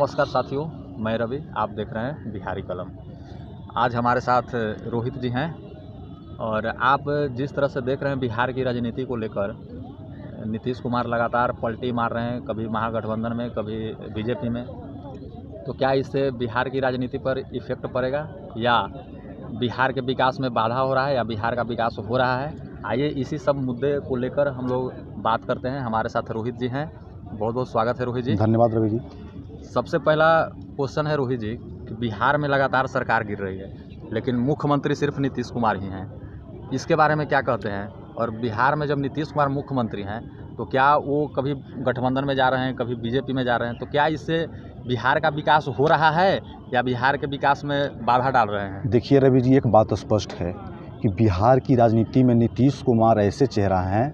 नमस्कार साथियों, मैं रवि, आप देख रहे हैं बिहारी कलम। आज हमारे साथ रोहित जी हैं और आप जिस तरह से देख रहे हैं बिहार की राजनीति को लेकर नीतीश कुमार लगातार पलटी मार रहे हैं, कभी महागठबंधन में, कभी बीजेपी में। तो क्या इससे बिहार की राजनीति पर इफेक्ट पड़ेगा या बिहार के विकास में बाधा हो रहा है या बिहार का विकास हो रहा है? आइए इसी सब मुद्दे को लेकर हम लोग बात करते हैं। हमारे साथ रोहित जी हैं, बहुत बहुत स्वागत है रोहित जी। धन्यवाद रवि जी। सबसे पहला क्वेश्चन है रोहित जी कि बिहार में लगातार सरकार गिर रही है, लेकिन मुख्यमंत्री सिर्फ नीतीश कुमार ही हैं। इसके बारे में क्या कहते हैं? और बिहार में जब नीतीश कुमार मुख्यमंत्री हैं तो क्या वो कभी गठबंधन में जा रहे हैं, कभी बीजेपी में जा रहे हैं, तो क्या इससे बिहार का विकास हो रहा है या बिहार के विकास में बाधा डाल रहे हैं? देखिए रवि जी, एक बात स्पष्ट है कि बिहार की राजनीति में नीतीश कुमार ऐसे चेहरा हैं,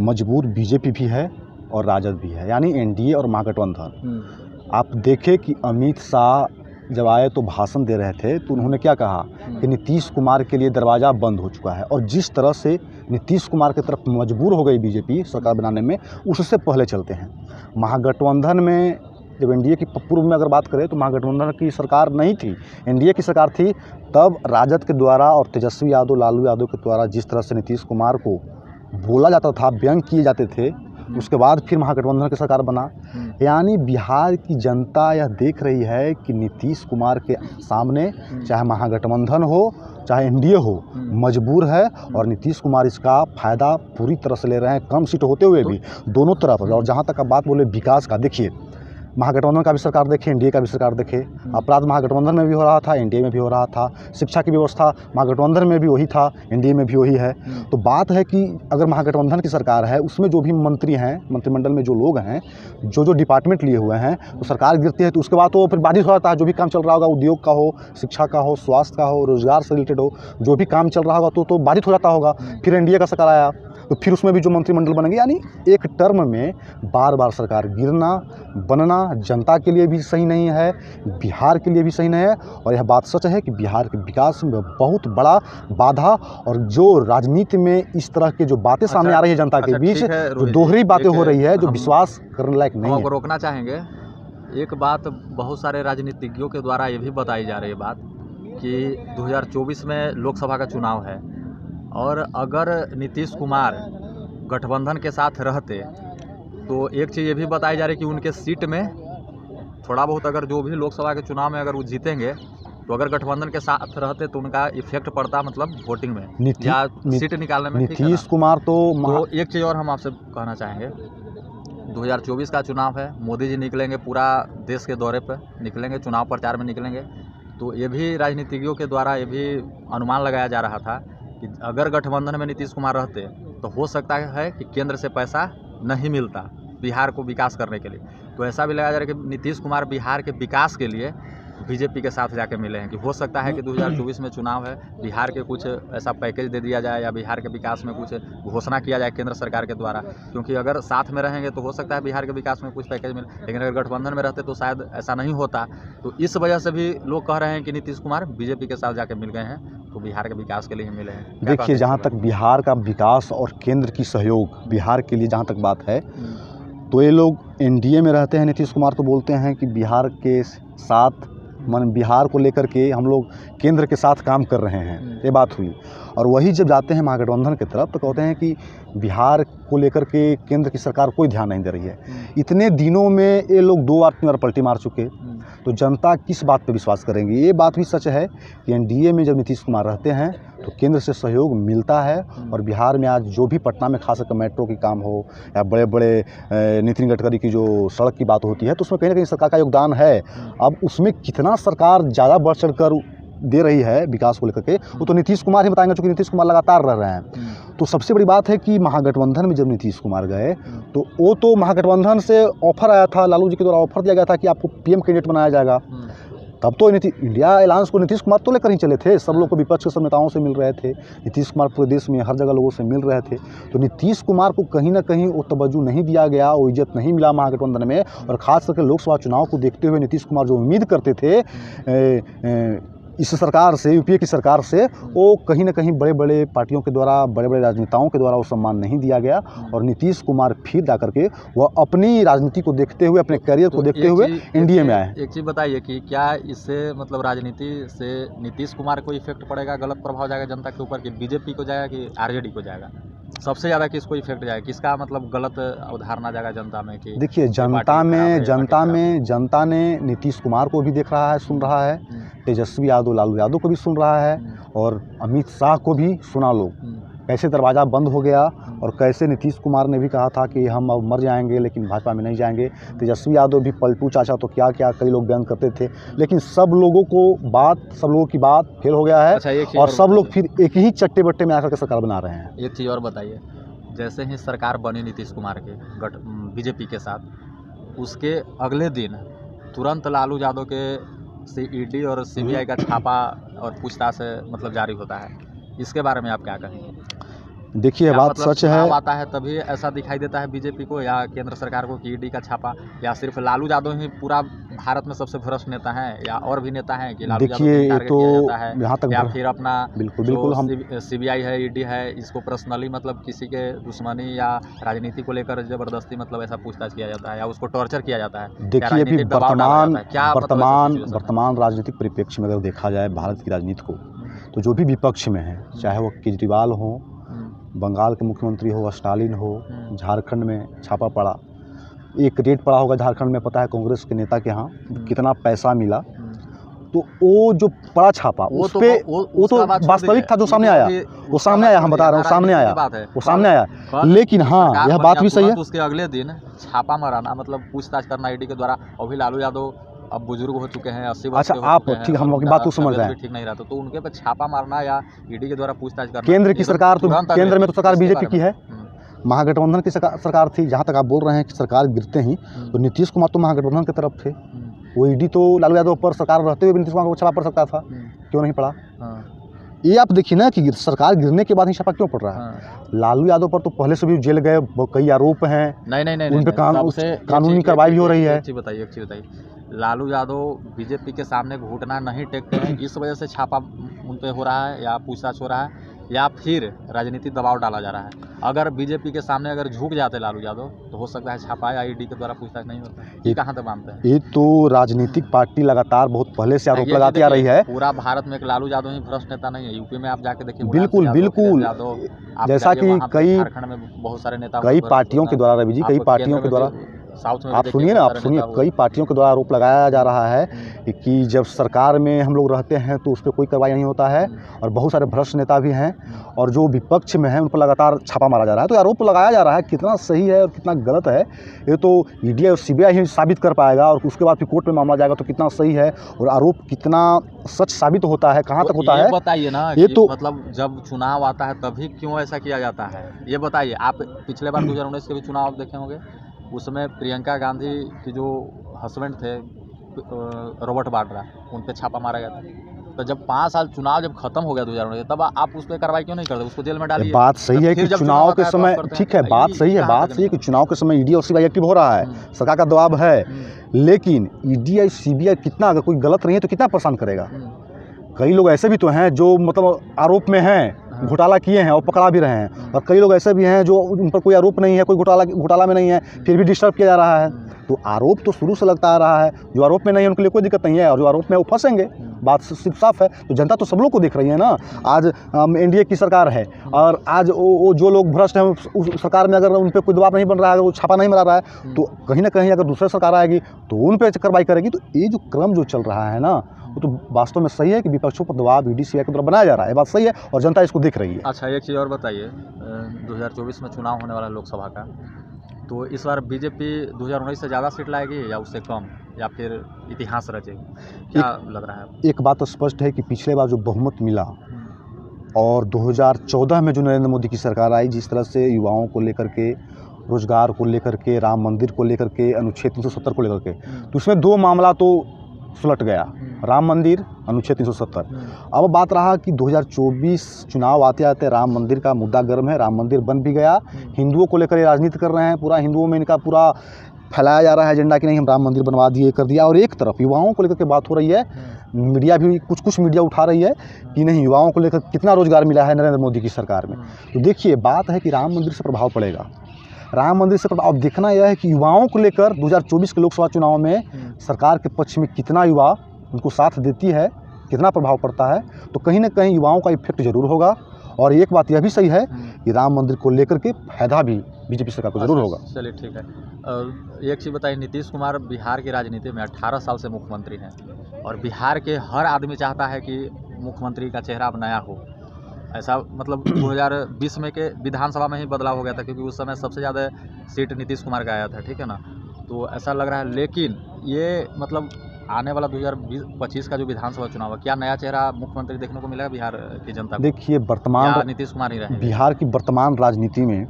मजबूर बीजेपी भी है और राजद भी है, यानी एनडीए और महागठबंधन। आप देखें कि अमित शाह जब आए तो भाषण दे रहे थे तो उन्होंने क्या कहा कि नीतीश कुमार के लिए दरवाज़ा बंद हो चुका है, और जिस तरह से नीतीश कुमार की तरफ मजबूर हो गई बीजेपी सरकार बनाने में, उससे पहले चलते हैं। महागठबंधन में जब एनडीए की पूर्व में अगर बात करें तो महागठबंधन की सरकार नहीं थी, एनडीए की सरकार थी। तब राजद के द्वारा और तेजस्वी यादव, लालू यादव के द्वारा जिस तरह से नीतीश कुमार को बोला जाता था, व्यंग किए जाते थे, उसके बाद फिर महागठबंधन की सरकार बना। यानी बिहार की जनता यह देख रही है कि नीतीश कुमार के सामने चाहे महागठबंधन हो चाहे एनडीए हो, मजबूर है, और नीतीश कुमार इसका फ़ायदा पूरी तरह से ले रहे हैं, कम सीट होते हुए भी दोनों तरफ। और जहाँ तक आप बात बोले विकास का, देखिए महागठबंधन का भी सरकार देखे, एनडीए का भी सरकार देखे, अपराध महागठबंधन में भी हो रहा था, एनडीए में भी हो रहा था। शिक्षा की व्यवस्था महागठबंधन में भी वही था, एनडीए में भी वही है। तो बात है कि अगर महागठबंधन की सरकार है, उसमें जो भी मंत्री हैं, मंत्रिमंडल में जो लोग हैं, जो डिपार्टमेंट लिए हुए हैं, तो सरकार गिरती है तो उसके बाद तो फिर बाधित हो जाता है। जो भी काम चल रहा होगा, उद्योग का हो, शिक्षा का हो, स्वास्थ्य का हो, रोजगार से रिलेटेड हो, जो भी काम चल रहा होगा तो बाधित हो जाता होगा। फिर एनडीए का सरकार आया तो फिर उसमें भी जो मंत्रिमंडल बनेंगे, यानी एक टर्म में बार बार सरकार गिरना बनना जनता के लिए भी सही नहीं है, बिहार के लिए भी सही नहीं है। और यह बात सच है कि बिहार के विकास में बहुत बड़ा बाधा, और जो राजनीति में इस तरह के जो बातें सामने आ रही है जनता के बीच, जो दोहरी बातें हो रही है, जो विश्वास करने लायक नहीं है। आपको रोकना चाहेंगे। एक बात बहुत सारे राजनीतिज्ञों के द्वारा ये भी बताई जा रही है बात कि 2024 में लोकसभा का चुनाव है, और अगर नीतीश कुमार गठबंधन के साथ रहते तो एक चीज़ ये भी बताई जा रही है कि उनके सीट में थोड़ा बहुत, अगर जो भी लोकसभा के चुनाव में अगर वो जीतेंगे तो अगर गठबंधन के साथ रहते तो उनका इफेक्ट पड़ता, मतलब वोटिंग में या सीट निकालने में। नीतीश कुमार तो एक चीज़ और हम आपसे कहना चाहेंगे, 2024 का चुनाव है, मोदी जी निकलेंगे, पूरा देश के दौरे पर निकलेंगे, चुनाव प्रचार में निकलेंगे। तो ये भी राजनीतिज्ञों के द्वारा ये भी अनुमान लगाया जा रहा था कि अगर गठबंधन में नीतीश कुमार रहते तो हो सकता है कि केंद्र से पैसा नहीं मिलता बिहार को विकास करने के लिए। तो ऐसा भी लगाया जा रहा है कि नीतीश कुमार बिहार के विकास के लिए बीजेपी के साथ जाके मिले हैं, कि हो सकता है कि 2024 में चुनाव है, बिहार के कुछ ऐसा पैकेज दे दिया जाए या बिहार के विकास में कुछ घोषणा किया जाए केंद्र सरकार के द्वारा। क्योंकि अगर साथ में रहेंगे तो हो सकता है बिहार के विकास में कुछ पैकेज मिले, लेकिन अगर गठबंधन में रहते तो शायद ऐसा नहीं होता। तो इस वजह से भी लोग कह रहे हैं कि नीतीश कुमार बीजेपी के साथ जाके मिल गए हैं, तो बिहार के विकास के लिए मिले हैं। देखिए, जहाँ तक बिहार का विकास और केंद्र की सहयोग बिहार के लिए जहाँ तक बात है, तो ये लोग एनडीए में रहते हैं। नीतीश कुमार तो बोलते हैं कि बिहार के साथ, बिहार को लेकर के हम लोग केंद्र के साथ काम कर रहे हैं, ये बात हुई। और वही जब जाते हैं महागठबंधन की तरफ तो कहते हैं कि बिहार को लेकर के केंद्र की सरकार कोई ध्यान नहीं दे रही है। इतने दिनों में ये लोग 2 बार 3 बार पलटी मार चुके, तो जनता किस बात पे विश्वास करेंगे? ये बात भी सच है कि एनडीए में जब नीतीश कुमार रहते हैं तो केंद्र से सहयोग मिलता है। और बिहार में आज जो भी पटना में खासकर मेट्रो की काम हो या बड़े बड़े नितिन गडकरी की जो सड़क की बात होती है, तो उसमें कहीं ना कहीं सरकार का योगदान है। अब उसमें कितना सरकार ज़्यादा बढ़ चढ़ कर दे रही है विकास को लेकर के, वो तो नीतीश कुमार ही बताएंगे, चूँकि नीतीश कुमार लगातार रह रहे हैं। तो सबसे बड़ी बात है कि महागठबंधन में जब नीतीश कुमार गए तो वो तो महागठबंधन से ऑफर आया था, लालू जी के द्वारा ऑफर दिया गया था कि आपको पीएम कैंडिडेट बनाया जाएगा। तब तो इंडिया अलायंस को नीतीश कुमार तो लेकर ही चले थे, सब लोग को विपक्ष के सब नेताओं से मिल रहे थे। नीतीश कुमार पूरे देश में हर जगह लोगों से मिल रहे थे। तो नीतीश कुमार को कहीं ना कहीं वो तवज्जो नहीं दिया गया, वो इज्जत नहीं मिला महागठबंधन में। और ख़ास करके लोकसभा चुनाव को देखते हुए नीतीश कुमार जो उम्मीद करते थे इस सरकार से, यूपीए की सरकार से वो कहीं ना कहीं बड़े बड़े पार्टियों के द्वारा, बड़े बड़े राजनेताओं के द्वारा वो सम्मान नहीं दिया गया और नीतीश कुमार फिर जा करके वह अपनी राजनीति को देखते हुए, अपने करियर को देखते हुए एनडीए में आए। एक चीज़ बताइए कि क्या इससे मतलब राजनीति से नीतीश कुमार को इफेक्ट पड़ेगा, गलत प्रभाव जाएगा जनता के ऊपर, कि बीजेपी को जाएगा कि आरजेडी को जाएगा? सबसे ज़्यादा किसको इफेक्ट जाएगा, किसका मतलब गलत अवधारणा जाएगा जनता में? कि देखिए, जनता ने नीतीश कुमार को भी देख रहा है, सुन रहा है, तेजस्वी यादव, लालू यादव को भी सुन रहा है और अमित शाह को भी सुना लोग। कैसे दरवाज़ा बंद हो गया और कैसे नीतीश कुमार ने भी कहा था कि हम अब मर जाएंगे लेकिन भाजपा में नहीं जाएंगे। तेजस्वी यादव भी पलटू चाचा तो क्या क्या कई लोग बयान करते थे, लेकिन सब लोगों की बात फेल हो गया है। अच्छा, और सब लोग फिर एक ही चट्टे बट्टे में आकर के सरकार बना रहे हैं। एक चीज़ और बताइए, जैसे ही सरकार बनी नीतीश कुमार के बीजेपी के साथ, उसके अगले दिन तुरंत लालू यादव के ईडी और सीबीआई का छापा और पूछताछ मतलब जारी होता है। इसके बारे में आप क्या कहेंगे? देखिए, बात मतलब सच है। आता है तभी ऐसा दिखाई देता है बीजेपी को या केंद्र सरकार को कि ईडी का छापा, या सिर्फ लालू यादव ही पूरा भारत में सबसे भ्रष्ट नेता हैं, या और भी नेता हैं कि लालू यादव देखिए, को टारगेट किया जाता है, यहाँ तक या फिर अपना बिल्कुल हम सीबीआई है, ईडी है, इसको पर्सनली मतलब किसी के दुश्मनी या राजनीति को लेकर जबरदस्ती मतलब ऐसा पूछताछ किया जाता है या उसको टॉर्चर किया जाता है? देखिए, अभी वर्तमान राजनीतिक परिप्रेक्ष्य में अगर देखा जाए भारत की राजनीति को, तो जो भी विपक्ष में है, चाहे वो केजरीवाल हो, बंगाल के मुख्यमंत्री हो, स्टालिन हो, झारखंड में छापा पड़ा, एक रेड पड़ा होगा झारखंड में, पता है कांग्रेस के नेता के यहाँ कितना पैसा मिला, तो वो जो पड़ा छापा उस पे वो तो वास्तविक था जो सामने आया, वो सामने आया, हम बता रहे हैं, वो सामने आया। लेकिन हाँ, यह बात भी सही है, उसके अगले दिन छापा मारना मतलब पूछताछ करना ईडी के द्वारा। अभी लालू यादव अब बुजुर्ग हो चुके हैं, 80 वर्ष के हो चुके हैं, ठीक, हम आपकी बात को समझ रहे हैं, ठीक नहीं रहा तो उनके पे छापा मारना या ईडी के द्वारा पूछताछ करना। केंद्र की सरकार तो, केंद्र में तो सरकार बीजेपी की है, महागठबंधन की सरकार थी। जहाँ तक आप बोल रहे हैं कि सरकार गिरते ही तो नीतीश कुमार तो महागठबंधन की तरफ थे, वो ईडी तो लालू यादव पर सरकार रहते हुए भी नीतीश कुमार को छापा पड़ सकता था, क्यों नहीं पड़ा? ये आप देखिए ना कि सरकार गिरने के बाद ही छापा क्यों पड़ रहा है। लालू यादव पर तो पहले से भी जेल गए, कई आरोप हैं, नहीं, उन पर कानूनी कार्रवाई भी हो रही है। एक चीज़ बताइए, लालू यादव बीजेपी के सामने घुटना नहीं टेकते हैं, इस वजह से छापा उन पे हो रहा है या पूछताछ हो रहा है, या फिर राजनीतिक दबाव डाला जा रहा है? अगर बीजेपी के सामने अगर झुक जाते लालू यादव तो हो सकता है छापा या ईडी के द्वारा पूछताछ नहीं होता। ये कहाँ तक मानते हैं? ये तो राजनीतिक पार्टी लगातार बहुत पहले से आरोप लगाती आ रही है। पूरा भारत में एक लालू यादव ही भ्रष्ट नेता नहीं है, यूपी में आप जाके देखिए, बिल्कुल, जैसा कि झारखंड में बहुत सारे नेता, कई पार्टियों के द्वारा, रवि जी, कई पार्टियों के द्वारा, आप सुनिए ना, कई पार्टियों के द्वारा आरोप लगाया जा रहा है कि जब सरकार में हम लोग रहते हैं तो उस पर कोई कार्रवाई नहीं होता है, और बहुत सारे भ्रष्ट नेता भी हैं और जो विपक्ष में हैं उन पर लगातार छापा मारा जा रहा है। तो आरोप लगाया जा रहा है, कितना सही है और कितना गलत है ये तो ईडी और सीबीआई ही साबित कर पाएगा, और उसके बाद फिर कोर्ट में मामला जाएगा तो कितना सही है और आरोप कितना सच साबित होता है, कहाँ तक होता है। बताइए ना, ये तो मतलब जब चुनाव आता है तभी क्यों ऐसा किया जाता है, ये बताइए। आप पिछले बार 2019 के भी चुनाव देखे होंगे, उसमें प्रियंका गांधी की जो हस्बैंड थे रॉबर्ट वाड्रा, उन पे छापा मारा गया था। तो जब 5 साल चुनाव जब खत्म हो गया 2019, तब आप उस पर कार्रवाई क्यों नहीं करते, उसको जेल में डालिए? बात सही है कि चुनाव के समय, ठीक है, बात सही है कि चुनाव के समय ईडी और सीबीआई एक्टिव हो रहा है, सरकार का दबाव है, लेकिन ईडी और सीबीआई कितना, अगर कोई गलत नहीं है तो कितना परेशान करेगा। कई लोग ऐसे भी तो हैं जो मतलब आरोप में हैं, घोटाला किए हैं और पकड़ा भी रहे हैं, और कई लोग ऐसे भी हैं जो उन पर कोई आरोप नहीं है, कोई घोटाला में नहीं है, फिर भी डिस्टर्ब किया जा रहा है। तो आरोप तो शुरू से लगता आ रहा है, जो आरोप में नहीं है उनके लिए कोई दिक्कत नहीं है, और जो आरोप में वो फंसेंगे, बात सिर्फ साफ है। तो जनता तो सब लोग को देख रही है ना। आज एनडीए की सरकार है और आज वो जो लोग भ्रष्ट हैं उस सरकार में अगर उन पर कोई दबाव नहीं बन रहा है, अगर वो छापा नहीं मारा रहा है, तो कहीं ना कहीं अगर दूसरी सरकार आएगी तो उन पर कार्रवाई करेगी। तो ये जो क्रम जो चल रहा है ना, वो तो वास्तव में सही है कि विपक्षों पर दबाव ईडी सीबीआई के द्वारा बनाया जा रहा है, बात सही है और जनता इसको देख रही है। अच्छा, एक चीज़ और बताइए, 2024 में चुनाव होने वाला लोकसभा का, तो इस बार बीजेपी 2019 से ज़्यादा सीट लाएगी या उससे कम, या फिर इतिहास रचेगी, क्या लग रहा है? एक बात तो स्पष्ट है कि पिछले बार जो बहुमत मिला और 2014 में जो नरेंद्र मोदी की सरकार आई, जिस तरह से युवाओं को लेकर के, रोजगार को लेकर के, राम मंदिर को लेकर के, अनुच्छेद 370 को लेकर के, तो उसमें 2 मामला तो सुलट गया, राम मंदिर, अनुच्छेद 370। अब बात रहा कि 2024 चुनाव आते आते राम मंदिर का मुद्दा गर्म है, राम मंदिर बन भी गया, हिंदुओं को लेकर ये राजनीति कर रहे हैं, पूरा हिंदुओं में इनका पूरा फैलाया जा रहा है एजेंडा कि नहीं हम राम मंदिर बनवा दिए, कर दिया। और एक तरफ युवाओं को लेकर के बात हो रही है, मीडिया भी कुछ मीडिया उठा रही है कि नहीं, युवाओं को लेकर कितना रोजगार मिला है नरेंद्र मोदी की सरकार में। तो देखिए, बात है कि राम मंदिर से प्रभाव पड़ेगा। राम मंदिर से प्रभाव देखना यह है कि युवाओं को लेकर 2024 के लोकसभा चुनाव में सरकार के पक्ष में कितना युवा उनको साथ देती है, कितना प्रभाव पड़ता है। तो कहीं ना कहीं युवाओं का इफेक्ट जरूर होगा। और एक बात यह भी सही है कि राम मंदिर को लेकर के फायदा भी बीजेपी सरकार को जरूर होगा। चलिए ठीक है। एक चीज़ बताइए, नीतीश कुमार बिहार की राजनीति में 18 साल से मुख्यमंत्री हैं और बिहार के हर आदमी चाहता है कि मुख्यमंत्री का चेहरा अब नया हो। ऐसा मतलब 2020 में के विधानसभा में ही बदलाव हो गया था, क्योंकि उस समय सबसे ज़्यादा सीट नीतीश कुमार का आया था, ठीक है ना। तो ऐसा लग रहा है, लेकिन ये मतलब आने वाला 2025 का जो विधानसभा चुनाव है, क्या नया चेहरा मुख्यमंत्री देखने को मिलेगा बिहार की जनता को? देखिए, वर्तमान नीतीश कुमार ही रहे बिहार की वर्तमान राजनीति में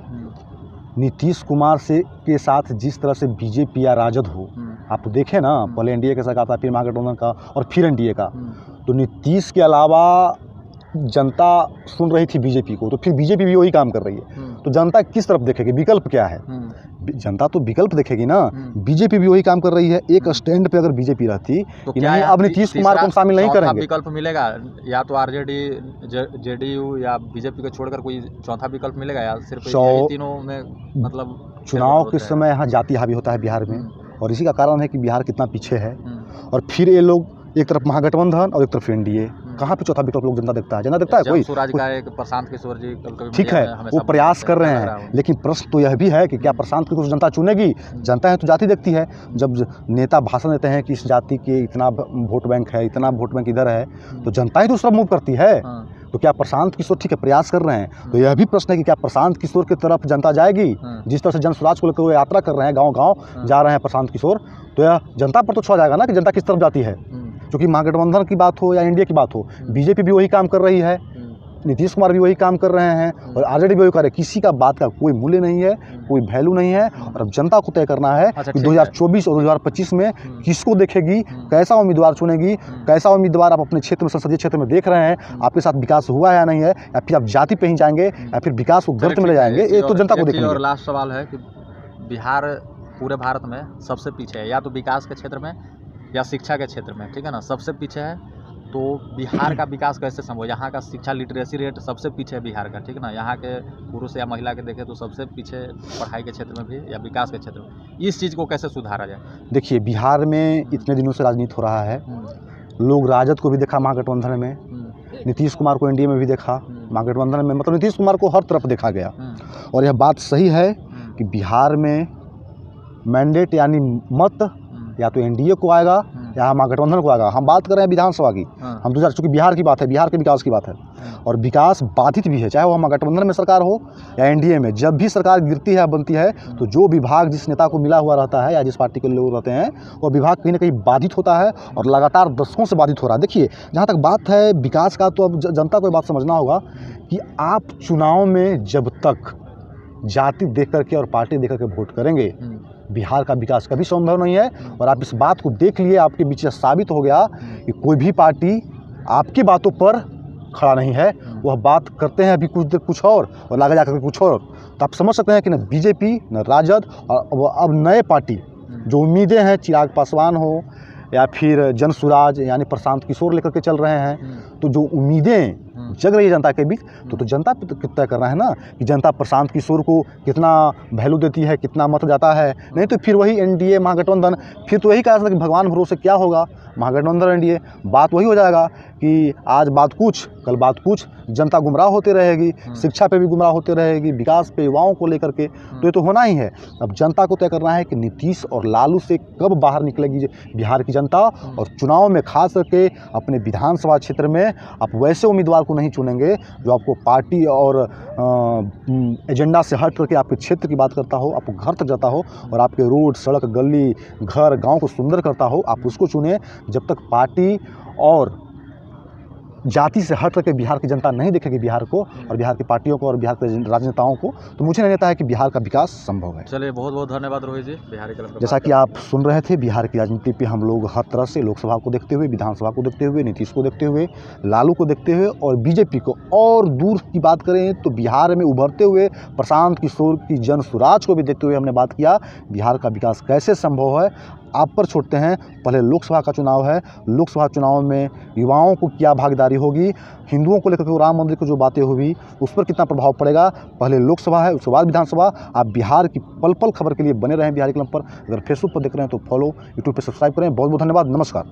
नीतीश कुमार से के साथ जिस तरह से बीजेपी या राजद हो, आप देखें ना, पहले एनडीए का सरकार था, फिर महागठबंधन का और फिर एनडीए का। तो नीतीश के अलावा जनता सुन रही थी बीजेपी को, तो फिर बीजेपी भी वही काम कर रही है। तो जनता किस तरफ देखेगी? विकल्प क्या है? जनता तो विकल्प देखेगी ना। बीजेपी भी वही काम कर रही है। एक स्टैंड पे अगर बीजेपी रहती तो कि नहीं, अब नीतीश कुमार को शामिल नहीं करेंगे, विकल्प मिलेगा या तो आरजेडी, जेडीयू या बीजेपी को छोड़कर कोई चौथा विकल्प मिलेगा, या सिर्फ यही तीनों में मतलब चुनाव के समय यहाँ जाति हावी होता है बिहार में, और इसी का कारण है कि बिहार कितना पीछे है। और फिर ये लोग एक तरफ महागठबंधन और एक तरफ एनडीए, कहाँ पे चौथा विकल्प लोग जनता देखता है? जनता देखता है कोई? स्वराज का एक प्रशांत किशोर जी ठीक है, वो प्रयास कर रहे हैं, लेकिन प्रश्न तो यह भी है कि क्या प्रशांत किशोर जनता चुनेगी? जनता है तो जाति देखती है। जब नेता भाषण देते हैं कि इस जाति के इतना वोट बैंक है, इतना वोट बैंक इधर है, तो जनता ही तो सब मूव करती है। तो क्या प्रशांत किशोर, ठीक है प्रयास कर रहे हैं, तो यह भी प्रश्न है कि क्या प्रशांत किशोर की तरफ जनता जाएगी? जिस तरह से जन स्वराज को लेकर वो यात्रा कर रहे हैं, गाँव-गाँव जा रहे हैं प्रशांत किशोर, तो यह जनता पर तो छुआ जाएगा ना कि जनता किस तरफ जाती है। क्योंकि महागठबंधन की बात हो या इंडिया की बात हो, बीजेपी भी वही काम कर रही है, नीतीश कुमार भी वही काम कर रहे हैं और आरजेडी भी वही कर रहे हैं। किसी का बात का कोई मूल्य नहीं है, कोई वैल्यू नहीं है। और अब जनता को तय करना है कि 2024 और 2025 में किसको देखेगी, कैसा उम्मीदवार चुनेगी, कैसा उम्मीदवार आप अपने क्षेत्र में, संसदीय क्षेत्र में देख रहे हैं, आपके साथ विकास हुआ है या नहीं है, या फिर आप जाति पे ही जाएंगे या फिर विकास को गर्त में ले जाएंगे, ये तो जनता को देखना है। और लास्ट सवाल है कि बिहार पूरे भारत में सबसे पीछे है, या तो विकास के क्षेत्र में या शिक्षा के क्षेत्र में, ठीक है ना, सबसे पीछे है। तो बिहार का विकास कैसे संभव? यहाँ का शिक्षा लिटरेसी रेट सबसे पीछे है बिहार का, ठीक है ना। यहाँ के पुरुष या महिला के देखें तो सबसे पीछे पढ़ाई के क्षेत्र में भी या विकास के क्षेत्र में। इस चीज़ को कैसे सुधारा जाए? देखिए, बिहार में इतने दिनों से राजनीति हो रहा है, लोग राजद को भी देखा महागठबंधन में, नीतीश कुमार को एनडीए में भी देखा, महागठबंधन में मतलब नीतीश कुमार को हर तरफ देखा गया। और यह बात सही है कि बिहार में मैंडेट यानी मत या तो एनडीए को आएगा या महागठबंधन को आएगा। हम बात कर रहे हैं विधानसभा की, हम तो चूँकि बिहार की बात है, बिहार के विकास की बात है, और विकास बाधित भी है, चाहे वो महागठबंधन में सरकार हो या एनडीए में। जब भी सरकार गिरती है, बनती है, तो जो विभाग जिस नेता को मिला हुआ रहता है या जिस पार्टी के लोग रहते हैं, वो विभाग कहीं ना कहीं बाधित होता है और लगातार दशकों से बाधित हो रहा है। देखिए, जहाँ तक बात है विकास का, तो अब जनता को ये बात समझना होगा कि आप चुनाव में जब तक जाति देख करके और पार्टी देख करके वोट करेंगे, बिहार का विकास कभी संभव नहीं है। और आप इस बात को देख लिए, आपके बीच साबित हो गया कि कोई भी पार्टी आपकी बातों पर खड़ा नहीं है। वह बात करते हैं अभी कुछ देर कुछ और लागे जाकर कुछ और। तो आप समझ सकते हैं कि न बीजेपी न राजद और अब नए पार्टी जो उम्मीदें हैं, चिराग पासवान हो या फिर जन स्वराज यानी प्रशांत किशोर लेकर के चल रहे हैं, तो जो उम्मीदें जग रही है जनता के बीच, तो जनता तय करना है ना कि जनता प्रशांत किशोर को कितना वैल्यू देती है, कितना मत जाता है। नहीं तो फिर वही एनडीए महागठबंधन, फिर तो यही कहा सकता कि भगवान भरोसे क्या होगा, महागठबंधन एनडीए, बात वही हो जाएगा कि आज बात कुछ कल बात कुछ, जनता गुमराह होती रहेगी, शिक्षा पे भी गुमराह होती रहेगी, विकास पे, युवाओं को लेकर के, तो ये तो होना ही है। अब जनता को तय करना है कि नीतीश और लालू से कब बाहर निकलेगी बिहार की जनता, और चुनाव में खास करके अपने विधानसभा क्षेत्र में आप वैसे उम्मीदवार को नहीं चुनेंगे जो आपको पार्टी और एजेंडा से हट करके आपके क्षेत्र की बात करता हो, आपको घर तक जाता हो और आपके रोड, सड़क, गली, घर, गांव को सुंदर करता हो, आप उसको चुने। जब तक पार्टी और जाति से हट करके बिहार की जनता नहीं देखेगी बिहार को और बिहार की पार्टियों को और बिहार के राजनेताओं को, तो मुझे नहीं लगता है कि बिहार का विकास संभव है। चलिए, बहुत बहुत धन्यवाद रोहित जी। बिहार के जैसा कि आप सुन रहे थे, बिहार की राजनीति पे हम लोग हर तरह से लोकसभा को देखते हुए, विधानसभा को देखते हुए, नीतीश को देखते हुए, लालू को देखते हुए और बीजेपी को, और दूर की बात करें तो बिहार में उभरते हुए प्रशांत किशोर की जन स्वराज को भी देखते हुए हमने बात किया बिहार का विकास कैसे संभव है। आप पर छोड़ते हैं। पहले लोकसभा का चुनाव है, लोकसभा चुनाव में युवाओं को क्या भागीदारी होगी, हिंदुओं को लेकर के राम मंदिर की जो बातें होगी उस पर कितना प्रभाव पड़ेगा। पहले लोकसभा है, उसके बाद विधानसभा। आप बिहार की पल पल खबर के लिए बने रहें बिहारी क्लब पर। अगर फेसबुक पर देख रहे हैं तो फॉलो, यूट्यूब पर सब्सक्राइब करें। बहुत बहुत धन्यवाद, नमस्कार।